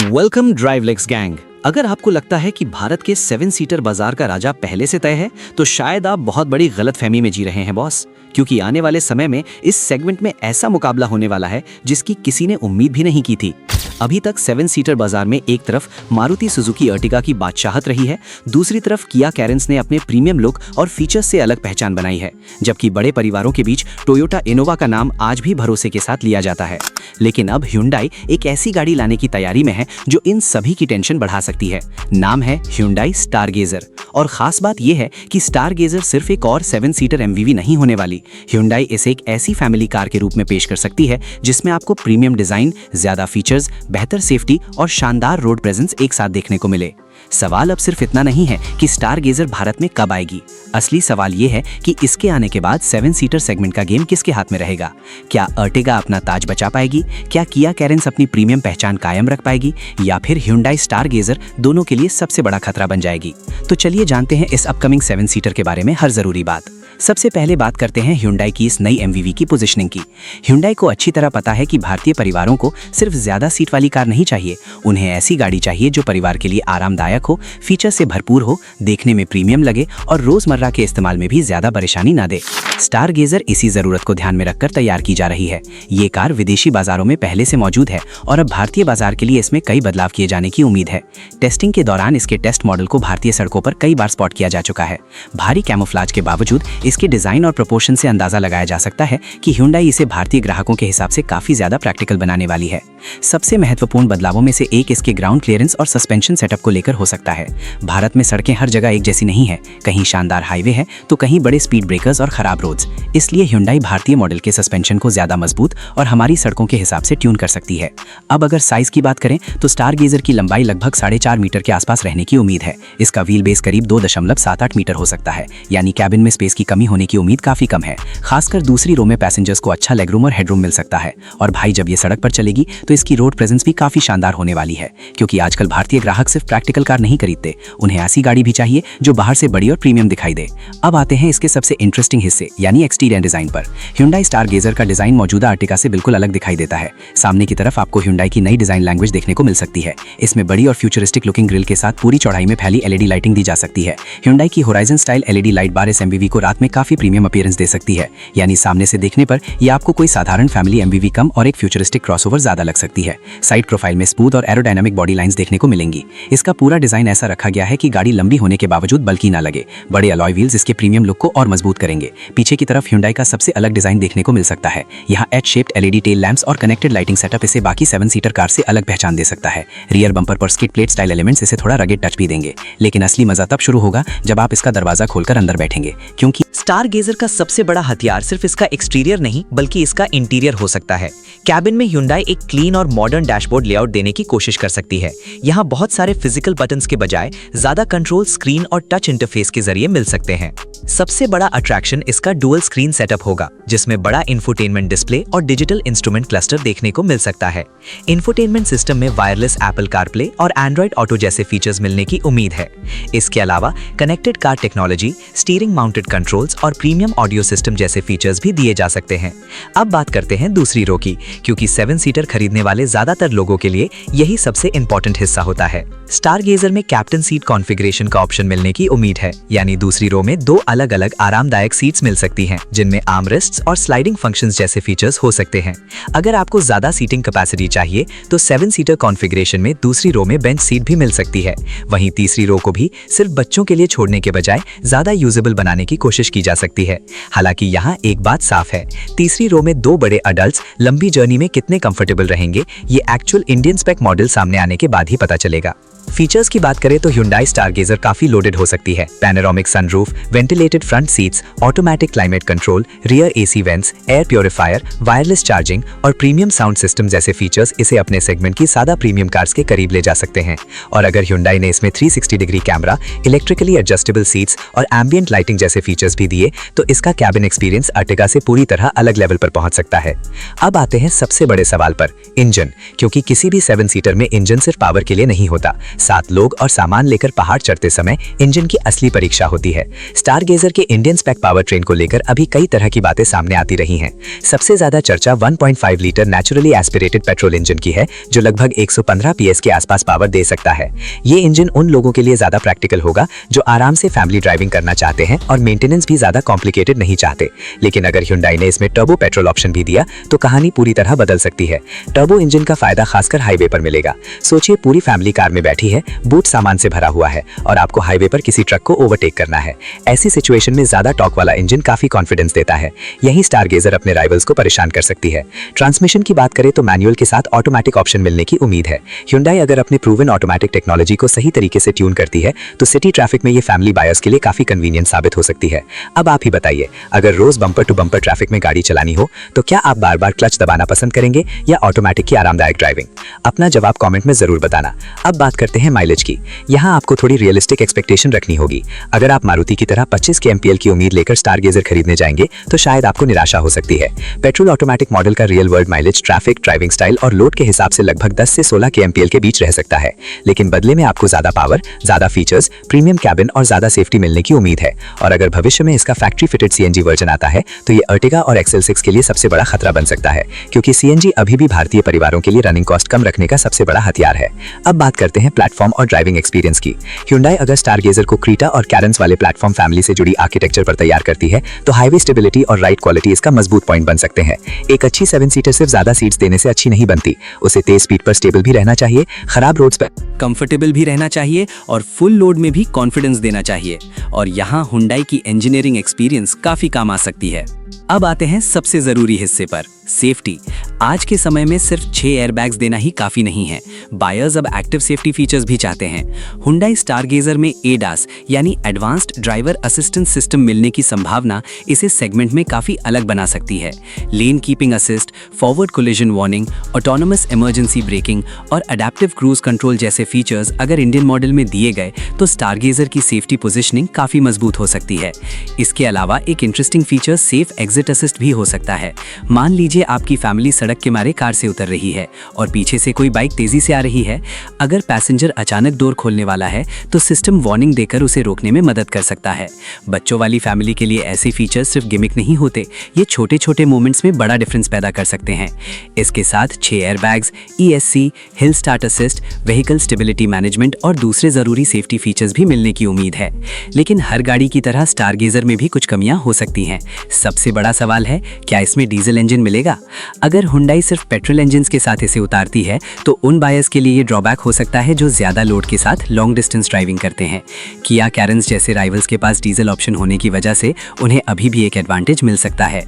Welcome ड्राइवलेक्स gang. अगर आपको लगता है कि भारत के 7 सीटर बाजार का राजा पहले से तय है, तो शायद आप बहुत बड़ी गलतफहमी में जी रहे हैं बॉस, क्योंकि आने वाले समय में इस सेगमेंट में ऐसा मुकाबला होने वाला है जिसकी किसी ने उम्मीद भी नहीं की थी। अभी तक 7 सीटर बाजार में एक तरफ मारुति सुजुकी अर्टिगा की बादशाहत रही है, दूसरी तरफ किया कैरेंस ने अपने प्रीमियम लुक और फीचर्स से अलग पहचान बनाई है, जबकि बड़े परिवारों के बीच टोयोटा इनोवा का नाम आज भी भरोसे के साथ लिया जाता है। लेकिन अब Hyundai एक ऐसी गाड़ी लाने की तैयारी में है जो इन सभी की टेंशन बढ़ा सकती है। नाम है Hyundai स्टारगेजर, और खास बात यह है कि स्टारगेजर सिर्फ एक और 7 सीटर MVV नहीं होने वाली। Hyundai इसे एक ऐसी फैमिली कार के रूप में पेश कर सकती है जिसमें आपको प्रीमियम डिजाइन, ज्यादा फीचर्स, बेहतर सेफ्टी और शानदार रोड प्रेजेंस एक साथ देखने को मिले। सवाल अब सिर्फ इतना नहीं है कि स्टारगेजर भारत में कब आएगी, असली सवाल ये है कि इसके आने के बाद 7 सीटर सेगमेंट का गेम किसके हाथ में रहेगा। क्या अर्टिगा अपना ताज बचा पाएगी, क्या किया कैरेंस अपनी प्रीमियम पहचान कायम रख पाएगी, या फिर Hyundai स्टारगेजर दोनों के लिए सबसे बड़ा खतरा बन जाएगी। तो चलिए जानते हैं इस अपकमिंग 7 सीटर के बारे में हर जरूरी बात। सबसे पहले बात करते हैं Hyundai की इस नई MVV की पोजीशनिंग की। Hyundai को अच्छी तरह पता है कि भारतीय परिवारों को सिर्फ ज्यादा सीट वाली कार नहीं चाहिए, उन्हें ऐसी गाड़ी चाहिए जो परिवार के लिए आरामदायक हो, फीचर से भरपूर हो, देखने में प्रीमियम लगे और रोजमर्रा के इस्तेमाल में भी ज्यादा परेशानी ना दे। स्टारगेजर इसी जरूरत को ध्यान में रखकर तैयार की जा रही है। ये कार विदेशी बाजारों में पहले से मौजूद है और अब भारतीय बाजार के लिए इसमें कई बदलाव किए जाने की उम्मीद है। टेस्टिंग के दौरान इसके टेस्ट मॉडल को भारतीय सड़कों पर कई बार स्पॉट किया जा चुका है। भारी कैमोफ्लेज के बावजूद इसके डिजाइन और प्रोपोर्शन से अंदाजा लगाया जा सकता है कि Hyundai इसे भारतीय ग्राहकों के हिसाब से काफी ज्यादा प्रैक्टिकल बनाने वाली है। सबसे महत्वपूर्ण बदलावों में से एक इसके ग्राउंड क्लियरेंस और सस्पेंशन सेटअप को लेकर हो सकता है। भारत में सड़कें हर जगह एक जैसी नहीं है, कहीं शानदार हाईवे है तो कहीं बड़े स्पीड ब्रेकर्स और खराब रोड्स। इसलिए Hyundai भारतीय मॉडल के सस्पेंशन को ज्यादा मजबूत और हमारी सड़कों के हिसाब से ट्यून कर सकती है। अब अगर साइज की बात करें तो स्टारगेजर की लंबाई लगभग 4.5 मीटर के आसपास रहने की उम्मीद है। इसका व्हील बेस करीब 2.78 मीटर हो सकता है, यानी कैबिन में स्पेस की कमी होने की उम्मीद काफी कम है। खासकर दूसरी रो में पैसेंजर्स को अच्छा लेगरूम और हेडरूम मिल सकता है। और भाई, जब ये सड़क पर चलेगी तो इसकी रोड प्रेजेंस भी काफी शानदार होने वाली है, क्योंकि आजकल भारतीय ग्राहक सिर्फ प्रैक्टिकल कार नहीं खरीदते, उन्हें ऐसी गाड़ी भी चाहिए जो बाहर से बड़ी और प्रीमियम दिखाई दे। अब आते हैं इसके सबसे इंटरेस्टिंग हिस्से यानी एक्सटीरियर डिजाइन पर। Hyundai स्टारगेजर का डिजाइन मौजूदा अर्टिगा से बिल्कुल अलग दिखाई देता है। सामने की तरफ आपको Hyundai की नई डिजाइन लैंग्वेज देखने को मिल सकती है। इसमें बड़ी और फ्यूचरिस्टिक लुकिंग ग्रिल के साथ पूरी चौड़ाई में फैली LED लाइटिंग दी जा सकती है। Hyundai की होराइजन स्टाइल LED लाइट बार इस MVV को रात में काफी प्रीमियम अपीयरेंस दे सकती है, यानी सामने से देखने पर यह आपको कोई साधारण फैमिली MVV कम और एक फ्यूचरिस्टिक क्रॉसओवर ज्यादा लग सकती है। साइड प्रोफाइल में स्मूथ और एरोडायनामिक बॉडी लाइंस देखने को मिलेंगी। इसका पूरा डिजाइन ऐसा रखा गया है कि गाड़ी लंबी होने के बावजूद बल्कि ना लगे। बड़े अलॉय व्हील्स इसके प्रीमियम लुक को और मजबूत करेंगे। पीछे की तरफ Hyundai का सबसे अलग डिजाइन देखने को मिल सकता है। यहाँ H-शेप्ड LED टेल लैंप्स और कनेक्टेड लाइटिंग सेटअप इसे बाकी 7 सीटर कार से अलग पहचान दे सकता है। रियर बम्पर पर स्किड प्लेट स्टाइल एलिमेंट्स इसे थोड़ा रगेड टच भी देंगे। लेकिन असली मजा तब शुरू होगा जब आप इसका दरवाजा खोलकर अंदर बैठेंगे, क्योंकि स्टारगेजर का सबसे बड़ा हथियार सिर्फ इसका एक्सटीरियर नहीं बल्कि इसका इंटीरियर हो सकता है। कैबिन में Hyundai एक क्लीन और मॉडर्न डैशबोर्ड लेआउट देने की कोशिश कर सकती है। यहाँ बहुत सारे फिजिकल बटन्स के बजाय ज्यादा कंट्रोल स्क्रीन और टच इंटरफेस के जरिए मिल सकते हैं। सबसे बड़ा अट्रैक्शन इसका डुअल स्क्रीन सेटअप होगा, जिसमें बड़ा इंफोटेनमेंट डिस्प्ले और डिजिटल इंस्ट्रूमेंट क्लस्टर देखने को मिल सकता है। इंफोटेनमेंट सिस्टम में वायरलेस एप्पल कारप्ले और एंड्रॉइड ऑटो जैसे फीचर्स मिलने की उम्मीद है। इसके अलावा connected car technology, steering mounted controls और प्रीमियम ऑडियो सिस्टम जैसे फीचर्स भी दिए जा सकते हैं। अब बात करते हैं दूसरी रो की, क्योंकि 7 सीटर खरीदने वाले ज्यादातर लोगों के लिए यही सबसे इंपॉर्टेंट हिस्सा होता है। स्टारगेजर में कैप्टन सीट कॉन्फ़िगरेशन का ऑप्शन मिलने की उम्मीद है, यानी दूसरी रो में 2 अलग अलग आरामदायक सीट्स मिल सकती हैं, जिनमें आर्मरेस्ट्स और स्लाइडिंग फंक्शंस जैसे फीचर्स हो सकते हैं। अगर आपको ज्यादा सीटिंग कैपेसिटी चाहिए तो 7 सीटर कॉन्फ़िगरेशन में दूसरी रो में बेंच सीट भी मिल सकती है। वहीं तीसरी रो को भी सिर्फ बच्चों के लिए छोड़ने के बजाय ज्यादा यूजेबल बनाने की कोशिश की जा सकती है। हालांकि यहाँ एक बात साफ है, तीसरी रो में 2 बड़े अडल्ट्स लंबी जर्नी में कितने कंफर्टेबल रहेंगे, ये एक्चुअल इंडियन स्पेक मॉडल सामने आने के बाद ही पता चलेगा। फीचर्स की बात करें तो Hyundai स्टारगेजर काफी लोडेड हो सकती है। Panoramic sunroof, ventilated front seats, automatic climate control, rear AC vents, air purifier, wireless charging और प्रीमियम साउंड सिस्टम जैसे फीचर्स इसे अपने सेगमेंट की सादा प्रीमियम कार्स के करीब ले जा सकते हैं। और अगर Hyundai ने इसमें 360 degree camera, electrically adjustable seats और एम्बियंट लाइटिंग जैसे फीचर्स भी दिए तो इसका कैबिन एक्सपीरियंस अर्टिगा से पूरी तरह अलग लेवल पर पहुंच सकता है। अब आते हैं सबसे बड़े सवाल पर, इंजन, क्योंकि किसी भी 7 सीटर में इंजन सिर्फ पावर के लिए नहीं होता। 7 लोग और सामान लेकर पहाड़ चढ़ते समय इंजन की असली परीक्षा होती है। स्टारगेजर स्टारगेजर के इंडियन स्पेक पावर ट्रेन को लेकर अभी कई तरह की बातें सामने आती रही हैं। सबसे ज्यादा चर्चा 1.5 litre naturally aspirated petrol engine की है, जो लगभग 115 PS के आसपास पावर दे सकता है। ये इंजन उन लोगों के लिए ज्यादा प्रैक्टिकल होगा जो आराम से फैमिली ड्राइविंग करना चाहते हैं और मेंटेनेंस भी ज्यादा कॉम्प्लिकेटेड नहीं चाहते। लेकिन अगर Hyundai ने इसमें टर्बो पेट्रोल ऑप्शन भी दिया तो कहानी पूरी तरह बदल सकती है। टर्बो इंजन का फायदा खासकर हाईवे पर मिलेगा। सोचिए, पूरी फैमिली कार में बैठी है, बूट सामान से भरा हुआ है और आपको हाईवे पर किसी ट्रक को ओवरटेक करना है। ऐसी सिचुएशन में ज्यादा टॉर्क वाला इंजन काफी कॉन्फिडेंस देता है। यही स्टारगेजर अपने राइवल्स को परेशान कर सकती है। ट्रांसमिशन की बात करें तो मैनुअल के साथ ऑटोमेटिक ऑप्शन मिलने की उम्मीद है। Hyundai अगर अपने प्रूवन ऑटोमेटिक टेक्नोलॉजी को सही तरीके से ट्यून करती है तो सिटी ट्रैफिक में ये फैमिली बायर्स के लिए काफी कन्वीनियंट साबित हो सकती है। अब आप ही बताइए, अगर रोज बम्पर टू बम्पर ट्रैफिक में गाड़ी चलानी हो तो क्या आप बार बार क्लच दबाना पसंद करेंगे या ऑटोमेटिक की आरामदायक ड्राइविंग? अपना जवाब कमेंट में जरूर बताना। अब बात करते हैं माइलेज की। यहाँ आपको थोड़ी रियलिस्टिक एक्सपेक्टेशन रखनी होगी। अगर आप मारुति की तरह 25 के MPL की उम्मीद लेकर स्टारगेजर खरीदने जाएंगे तो शायद आपको निराशा हो सकती है। पेट्रोल ऑटोमेटिक मॉडल का real world mileage traffic, driving style और लोड के हिसाब से लगभग 10 से 16 के MPL के बीच रह सकता है। लेकिन बदले में आपको ज्यादा पावर, ज्यादा फीचर्स, प्रीमियम कैबिन और ज्यादा सेफ्टी मिलने की उम्मीद है। और अगर भविष्य में इसका फैक्ट्री फिटेड CNG वर्जन आता है तो ये अर्टिगा और XL6 के लिए सबसे बड़ा खतरा बन सकता है, क्योंकि CNG अभी भी भारतीय परिवारों के लिए रनिंग कॉस्ट कम रखने का सबसे बड़ा हथियार है। अब बात करते हैं प्लेटफॉर्म और ड्राइविंग एक्सपीरियंस की। Hyundai अगर स्टारगेजर को क्रीटा और कैरेंस वाले प्लेटफॉर्म फैमिली से जुड़ी आर्किटेक्चर पर तैयार करती है तो हाईवे स्टेबिलिटी और राइड क्वालिटी इसका मजबूत पॉइंट बन सकते हैं। एक अच्छी 7 सीटर सिर्फ ज्यादा सीट्स देने से अच्छी नहीं बनती, उसे तेज स्पीड पर स्टेबल भी रहना चाहिए, खराब रोड्स पर कंफर्टेबल भी रहना चाहिए और फुल लोड में भी कॉन्फिडेंस देना चाहिए। और यहाँ Hyundai की इंजीनियरिंग एक्सपीरियंस काफी काम आ सकती है। अब आते हैं सबसे जरूरी हिस्से पर, सेफ्टी। आज के समय में सिर्फ 6 एयरबैग्स देना ही काफी नहीं है। बायर्स अब एक्टिव सेफ्टी फीचर्स भी चाहते हैं। Hyundai स्टारगेजर में ADAS यानी एडवांस्ड ड्राइवर असिस्टेंस सिस्टम मिलने की संभावना इसे सेगमेंट में काफी अलग बना सकती है। Lane keeping assist, forward collision warning, autonomous emergency braking और अडेप्टिव क्रूज कंट्रोल जैसे फीचर्स अगर इंडियन मॉडल में दिए गए तो स्टारगेजर की सेफ्टी पोजिशनिंग काफी मजबूत हो सकती है। इसके अलावा एक interesting feature safe exit assist भी हो सकता है। मान लीजिए आपकी फैमिली सड़क के मारे कार से उतर रही है और पीछे से कोई बाइक तेजी से आ रही है। अगर पैसेंजर अचानक डोर खोलने वाला है तो सिस्टम वार्निंग देकर उसे रोकने में मदद कर सकता है। बच्चों वाली फैमिली के लिए ऐसे फीचर्स सिर्फ गिमिक नहीं होते, ये छोटे छोटे मोमेंट्स में बड़ा डिफरेंस पैदा कर सकते हैं। इसके साथ 6 airbags, ESC, hill start assist, vehicle stability management और दूसरे जरूरी सेफ्टी फीचर्स भी मिलने की उम्मीद है। लेकिन हर गाड़ी की तरह स्टारगेजर में भी कुछ कमियां हो सकती हैं। सबसे बड़ा सवाल है, क्या इसमें डीजल इंजन मिलेगा? अगर Hyundai सिर्फ पेट्रोल इंजन के साथ इसे उतारती है तो उन बायर्स के लिए ये ड्रॉबैक हो सकता है जो ज्यादा लोड के साथ लॉन्ग डिस्टेंस ड्राइविंग करते हैं। किया कैरेंस जैसे राइवल्स के पास डीजल ऑप्शन होने की वजह से उन्हें अभी भी एक एडवांटेज मिल सकता है।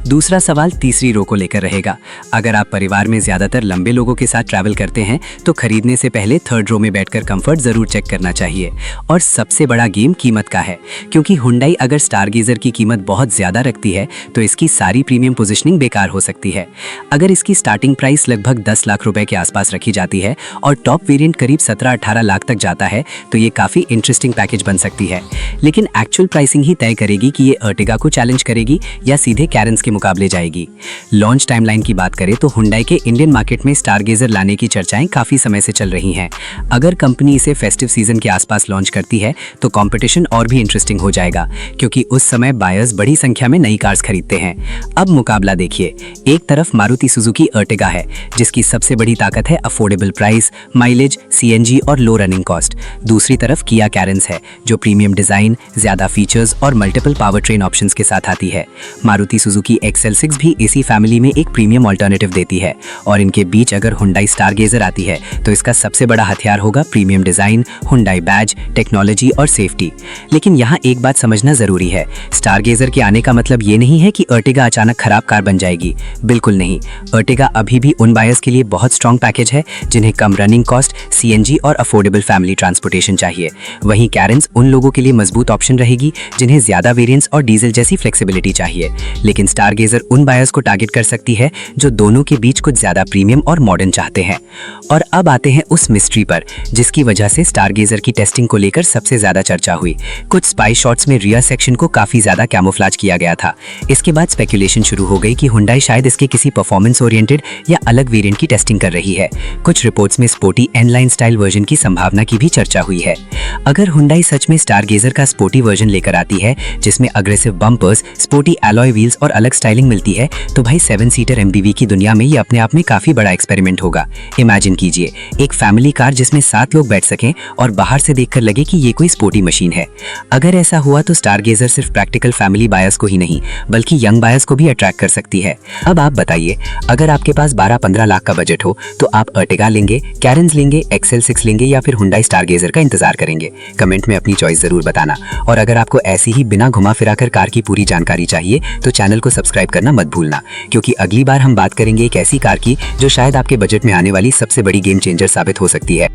दूसरा सवाल तीसरी रो को लेकर रहेगा। अगर आप परिवार में ज्यादातर लंबे लोगों के साथ ट्रैवल करते हैं तो खरीदने से पहले थर्ड रो में बैठकर कंफर्ट जरूर चेक करना चाहिए। और सबसे बड़ा गेम कीमत का है, क्योंकि Hyundai अगर स्टारगेजर की कीमत बहुत ज्यादा रखती है तो इसकी सारी प्रीमियम पोजीशनिंग बेकार हो सकती है। अगर इसकी स्टार्टिंग प्राइस लगभग 10 लाख रुपए के आसपास रखी जाती है और टॉप वेरिएंट करीब 17-18 लाख तक जाता है तो ये काफी इंटरेस्टिंग पैकेज बन सकती है। लेकिन एक्चुअल प्राइसिंग ही तय करेगी कि ये अर्टिगा को चैलेंज करेगी या सीधे कैरेंस के मुकाबले जाएगी। लॉन्च टाइमलाइन की बात करें तो Hyundai के इंडियन मार्केट में स्टारगेजर लाने की चर्चाएं काफी समय से चल रही हैं। अगर कंपनी इसे फेस्टिव सीजन के आसपास लॉन्च करती है तो कंपटीशन और भी इंटरेस्टिंग हो जाएगा, क्योंकि उस समय बायर्स बड़ी संख्या में नई कार्स खरीदते हैं। अब मुकाबला देखिए, एक तरफ मारुति सुजुकी अर्टिगा है जिसकी सबसे बड़ी ताकत है अफोर्डेबल प्राइस, माइलेज, CNG और लो रनिंग कॉस्ट। दूसरी तरफ किया कैरेंस है जो प्रीमियम डिजाइन, ज्यादा फीचर्स और मल्टीपल पावर ट्रेन ऑप्शंस के साथ आती है। मारुति सुजुकी XL6 भी इसी फैमिली में एक प्रीमियम ऑल्टरनेटिव देती है और इनके बीच अगर Hyundai स्टारगेजर आती है तो इसका सबसे बड़ा हथियार होगा premium design, Hyundai badge, technology और सेफ्टी। लेकिन यहाँ एक बात समझना जरूरी है, स्टारगेजर के आने का मतलब ये नहीं है कि अर्टिगा अचानक खराब कार बन जाएगी, बिल्कुल नहीं। अर्टिगा अभी भी उन बायर्स के लिए बहुत स्ट्रॉन्ग पैकेज है जिन्हें कम रनिंग कॉस्ट, CNG और अफोर्डेबल फैमिली ट्रांसपोर्टेशन चाहिए। वहीं कैरेंस उन लोगों के लिए मजबूत ऑप्शन रहेगी जिन्हें ज्यादा वेरिएंट्स और डीजल जैसी फ्लेक्सिबिलिटी चाहिए। लेकिन स्टारगेजर उन बायर्स को टारगेट कर सकती है जो दोनों के बीच कुछ ज्यादा प्रीमियम और मॉडर्न चाहते हैं। और अब आते हैं उस मिस्ट्री पर जिसकी वजह से स्टारगेजर की टेस्टिंग को लेकर सबसे ज्यादा चर्चा हुई। कुछ स्पाई शॉट्स में रियर सेक्शन को काफी ज्यादा कैमोफ्लेज किया गया था, इसके बाद स्पेकुलेशन शुरू हो गई कि हुंडई शायद इसके किसी परफॉर्मेंस ओरिएंटेड या अलग वेरिएंट की टेस्टिंग कर रही है। कुछ रिपोर्ट्स में sporty N line style version की संभावना की भी चर्चा हुई है। अगर हुंडई सच में स्टारगेजर का स्पोर्टी वर्जन लेकर आती है जिसमें aggressive bumpers, sporty alloy wheels और अलग स्टाइलिंग मिलती है, तो भाई 7 सीटर एमपीवी की दुनिया में ये अपने आप में काफी बड़ा एक्सपेरिमेंट होगा। इमेजिन कीजिए एक फैमिली कार जिसमें 7 लोग बैठ सकें और बाहर से देखकर लगे कि ये कोई स्पोर्टी मशीन है। अगर ऐसा हुआ तो स्टारगेजर सिर्फ प्रैक्टिकल फैमिली बायर्स को ही नहीं बल्कि यंग बायर्स को भी अट्रैक्ट कर सकती है। अब आप बताइए, अगर आपके पास 12-15 लाख का बजट हो तो आप अर्टिगा लेंगे, कैरेंस लेंगे, XL6 लेंगे या फिर हुंडई स्टारगेजर का इंतजार करेंगे? कमेंट में अपनी चॉइस जरूर बताना। और अगर आपको ऐसी ही बिना घुमा फिरा कर कार की पूरी जानकारी चाहिए तो चैनल को सब्सक्राइब करना मत भूलना, क्योंकि अगली बार हम बात करेंगे एक ऐसी कार की जो शायद आपके बजट में आने वाली सबसे बड़ी गेम चेंजर साबित हो सकती है।